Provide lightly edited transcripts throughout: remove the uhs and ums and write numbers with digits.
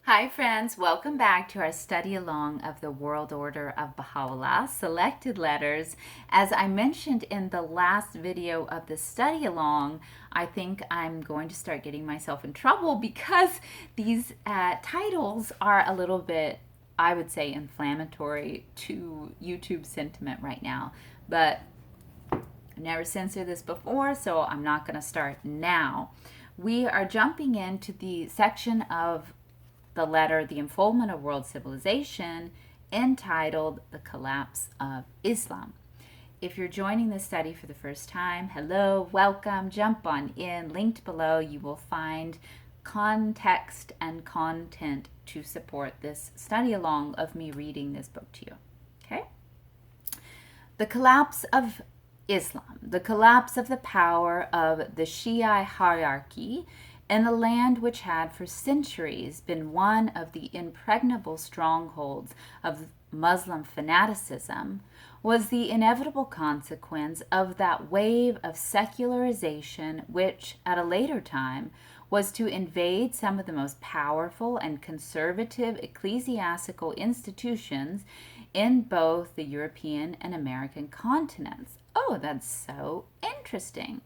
Hi friends, welcome back to our study along of the World Order of Baha'u'llah, Selected Letters. As I mentioned in the last video of the study along, I think I'm going to start getting myself in trouble because these titles are a little bit, I would say, inflammatory to YouTube sentiment right now. But I never censored this before, so I'm not going to start now. We are jumping into the section of the letter, The Unfoldment of World Civilization, entitled The Collapse of Islam. If you're joining this study for the first time, hello, welcome, jump on in. Linked below, you will find context and content to support this study along of me reading this book to you. Okay? The Collapse of Islam, the collapse of the power of the Shia hierarchy in a land which had for centuries been one of the impregnable strongholds of Muslim fanaticism, was the inevitable consequence of that wave of secularization which, at a later time, was to invade some of the most powerful and conservative ecclesiastical institutions in both the European and American continents. Oh, that's so interesting.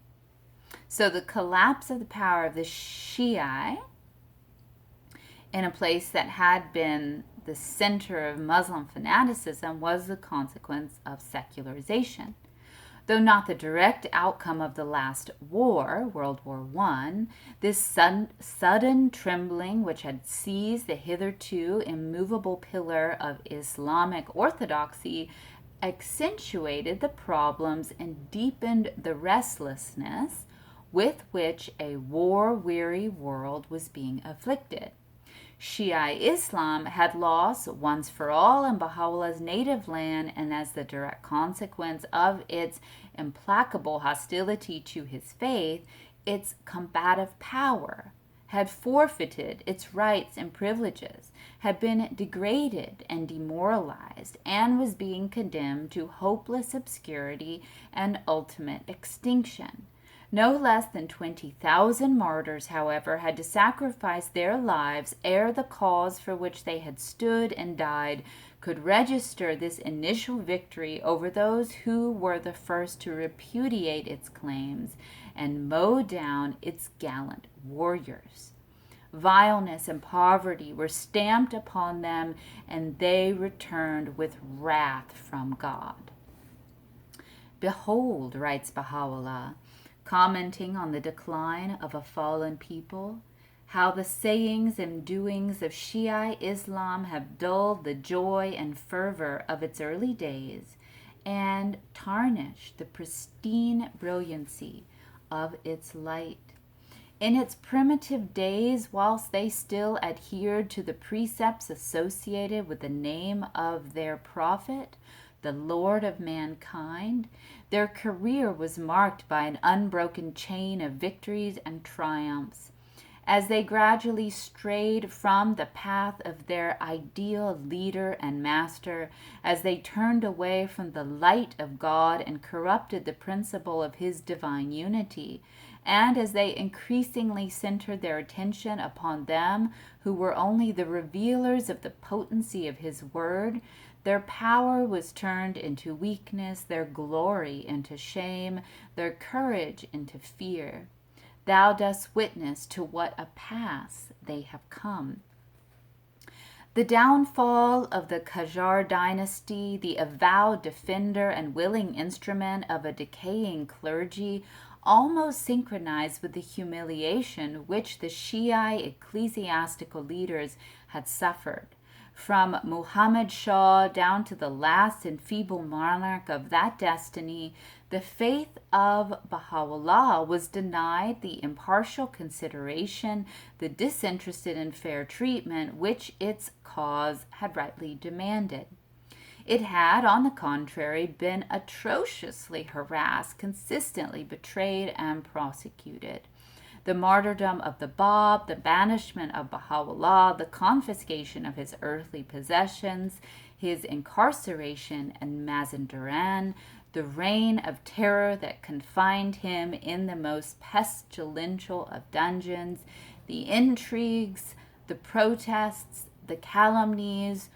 So the collapse of the power of the Shia in a place that had been the center of Muslim fanaticism was the consequence of secularization. Though not the direct outcome of the last war, World War I, this sudden trembling which had seized the hitherto immovable pillar of Islamic orthodoxy accentuated the problems and deepened the restlessness with which a war-weary world was being afflicted. Shia Islam had lost once for all in Baha'u'llah's native land, and as the direct consequence of its implacable hostility to his faith, its combative power, had forfeited its rights and privileges, had been degraded and demoralized, and was being condemned to hopeless obscurity and ultimate extinction. No less than 20,000 martyrs, however, had to sacrifice their lives ere the cause for which they had stood and died could register this initial victory over those who were the first to repudiate its claims and mow down its gallant warriors. Vileness and poverty were stamped upon them, and they returned with wrath from God. Behold, writes Baha'u'llah, commenting on the decline of a fallen people, how the sayings and doings of Shia Islam have dulled the joy and fervor of its early days and tarnished the pristine brilliancy of its light. In its primitive days, whilst they still adhered to the precepts associated with the name of their prophet, the Lord of mankind, their career was marked by an unbroken chain of victories and triumphs. As they gradually strayed from the path of their ideal leader and master, as they turned away from the light of God and corrupted the principle of his divine unity, and as they increasingly centered their attention upon them who were only the revealers of the potency of his word, their power was turned into weakness, their glory into shame, their courage into fear. Thou dost witness to what a pass they have come. The downfall of the Qajar dynasty, the avowed defender and willing instrument of a decaying clergy, almost synchronized with the humiliation which the Shiite ecclesiastical leaders had suffered. From Muhammad Shah down to the last and feeble monarch of that destiny, the faith of Baha'u'llah was denied the impartial consideration, the disinterested and fair treatment which its cause had rightly demanded. It had, on the contrary, been atrociously harassed, consistently betrayed and prosecuted. The martyrdom of the Bab, the banishment of Baha'u'llah, the confiscation of his earthly possessions, his incarceration in Mazandaran, the reign of terror that confined him in the most pestilential of dungeons, the intrigues, the protests, the calumnies,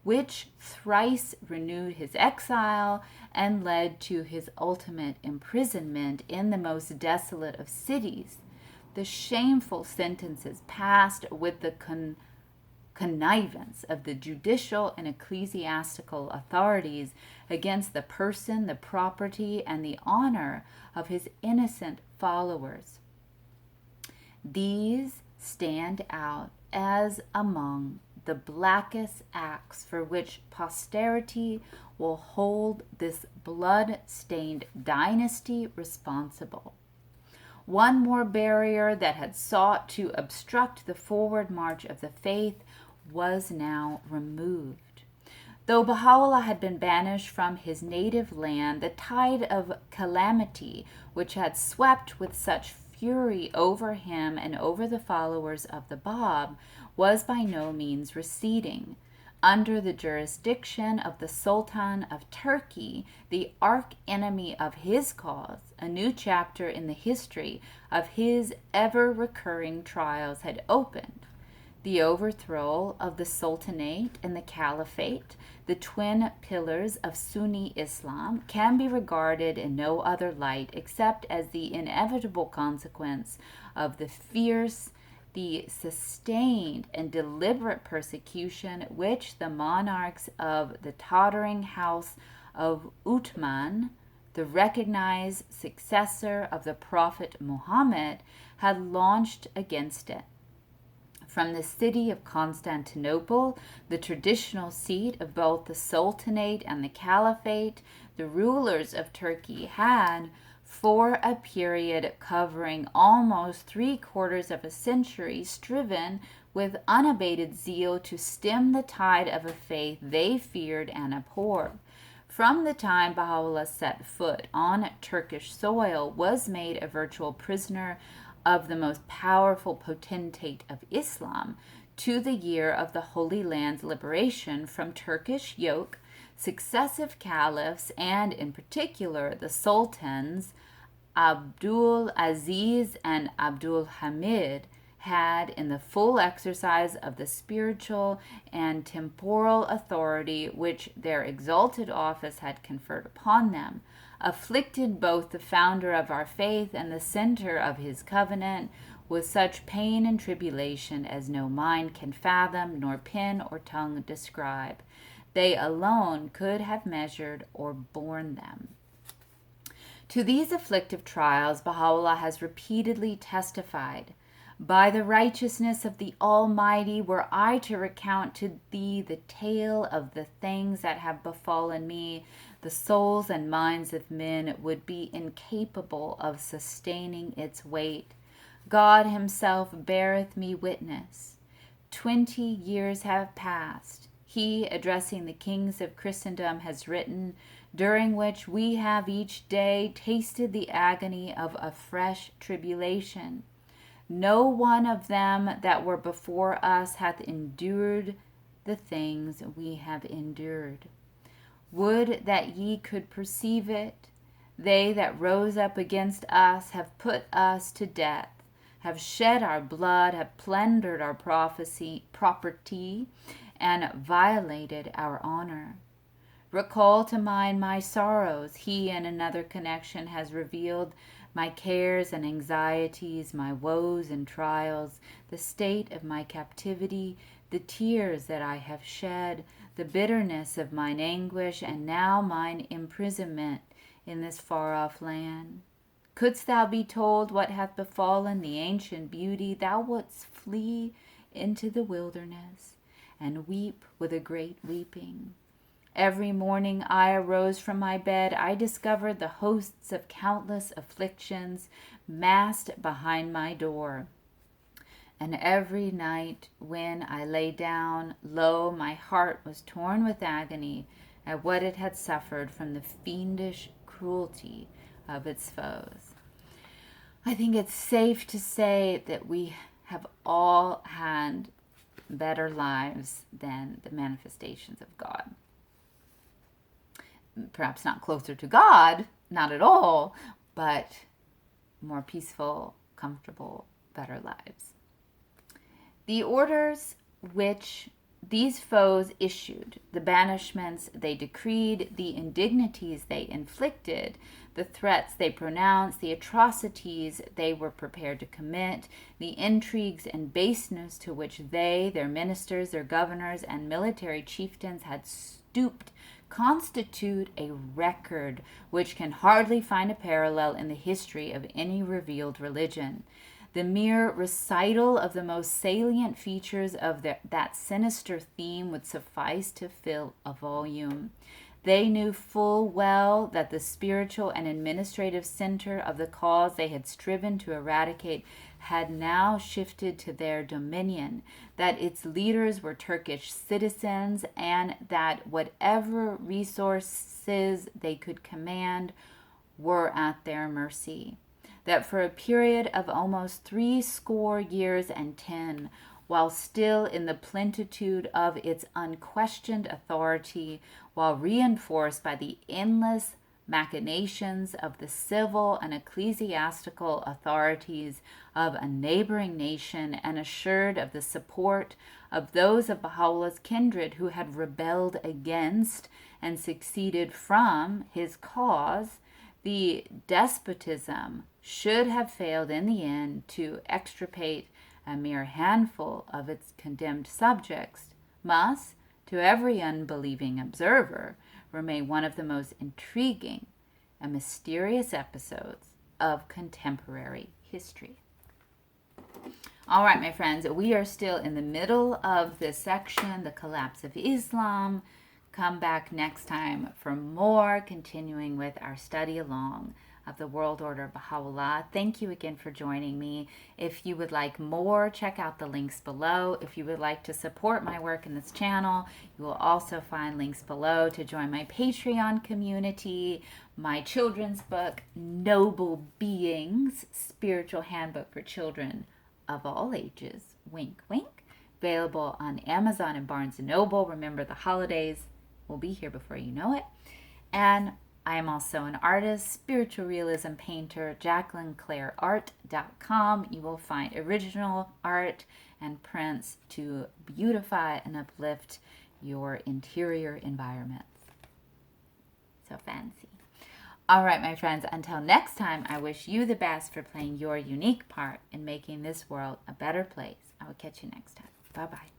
which thrice renewed his exile and led to his ultimate imprisonment in the most desolate of cities, the shameful sentences passed with the connivance of the judicial and ecclesiastical authorities against the person, the property, and the honor of his innocent followers. These stand out as among the blackest acts for which posterity will hold this blood-stained dynasty responsible. One more barrier that had sought to obstruct the forward march of the faith was now removed. Though Baha'u'llah had been banished from his native land, the tide of calamity which had swept with such fury over him and over the followers of the Bab was by no means receding. Under the jurisdiction of the Sultan of Turkey, the arch-enemy of his cause, a new chapter in the history of his ever-recurring trials had opened. The overthrow of the Sultanate and the Caliphate, the twin pillars of Sunni Islam, can be regarded in no other light except as the inevitable consequence of the fierce, the sustained and deliberate persecution which the monarchs of the tottering house of Uthman, the recognized successor of the Prophet Muhammad, had launched against it. From the city of Constantinople, the traditional seat of both the Sultanate and the Caliphate, the rulers of Turkey had, for a period covering almost 3/4 of a century, striven with unabated zeal to stem the tide of a faith they feared and abhorred. From the time Baha'u'llah set foot on Turkish soil, was made a virtual prisoner of the most powerful potentate of Islam, to the year of the Holy Land's liberation from Turkish yoke, successive caliphs, and in particular the sultans Abdul Aziz and Abdul Hamid, had, in the full exercise of the spiritual and temporal authority which their exalted office had conferred upon them, afflicted both the founder of our faith and the center of his covenant with such pain and tribulation as no mind can fathom, nor pen or tongue describe. They alone could have measured or borne them. To these afflictive trials, Baha'u'llah has repeatedly testified, "By the righteousness of the Almighty, were I to recount to thee the tale of the things that have befallen me, the souls and minds of men would be incapable of sustaining its weight. God himself beareth me witness. 20 years have passed," he, addressing the kings of Christendom, has written, "during which we have each day tasted the agony of a fresh tribulation. No one of them that were before us hath endured the things we have endured. Would that ye could perceive it. They that rose up against us have put us to death, have shed our blood, have plundered our property, and violated our honor. Recall to mind my sorrows," he in another connection has revealed, "my cares and anxieties, my woes and trials, the state of my captivity, the tears that I have shed, the bitterness of mine anguish, and now mine imprisonment in this far-off land. Couldst thou be told what hath befallen the ancient beauty, thou wouldst flee into the wilderness, and weep with a great weeping. Every morning I arose from my bed, I discovered the hosts of countless afflictions massed behind my door. And every night when I lay down, lo, my heart was torn with agony at what it had suffered from the fiendish cruelty of its foes." I think it's safe to say that we have all had better lives than the manifestations of God. Perhaps not closer to God, not at all, but more peaceful, comfortable, better lives. The orders which these foes issued, the banishments they decreed, the indignities they inflicted, the threats they pronounced, the atrocities they were prepared to commit, the intrigues and baseness to which they, their ministers, their governors, and military chieftains had stooped, constitute a record which can hardly find a parallel in the history of any revealed religion. The mere recital of the most salient features of that sinister theme would suffice to fill a volume. They knew full well that the spiritual and administrative center of the cause they had striven to eradicate had now shifted to their dominion, that its leaders were Turkish citizens, and that whatever resources they could command were at their mercy. That for a period of almost 70 years and 10, while still in the plenitude of its unquestioned authority, while reinforced by the endless machinations of the civil and ecclesiastical authorities of a neighboring nation, and assured of the support of those of Baha'u'llah's kindred who had rebelled against and succeeded from his cause, the despotism should have failed in the end to extirpate a mere handful of its condemned subjects, must, to every unbelieving observer, remain one of the most intriguing and mysterious episodes of contemporary history. All right, my friends, we are still in the middle of this section, the collapse of Islam. Come back next time for more, continuing with our study along of the World Order of Baha'u'llah. Thank you again for joining me. If you would like more, check out the links below. If you would like to support my work in this channel, you will also find links below to join my Patreon community, my children's book, Noble Beings, Spiritual Handbook for Children of All Ages, wink, wink, available on Amazon and Barnes & Noble. Remember, the holidays will be here before you know it. And I am also an artist, spiritual realism painter, JacquelineClaireArt.com. You will find original art and prints to beautify and uplift your interior environments. So fancy. All right, my friends, until next time, I wish you the best for playing your unique part in making this world a better place. I will catch you next time. Bye-bye.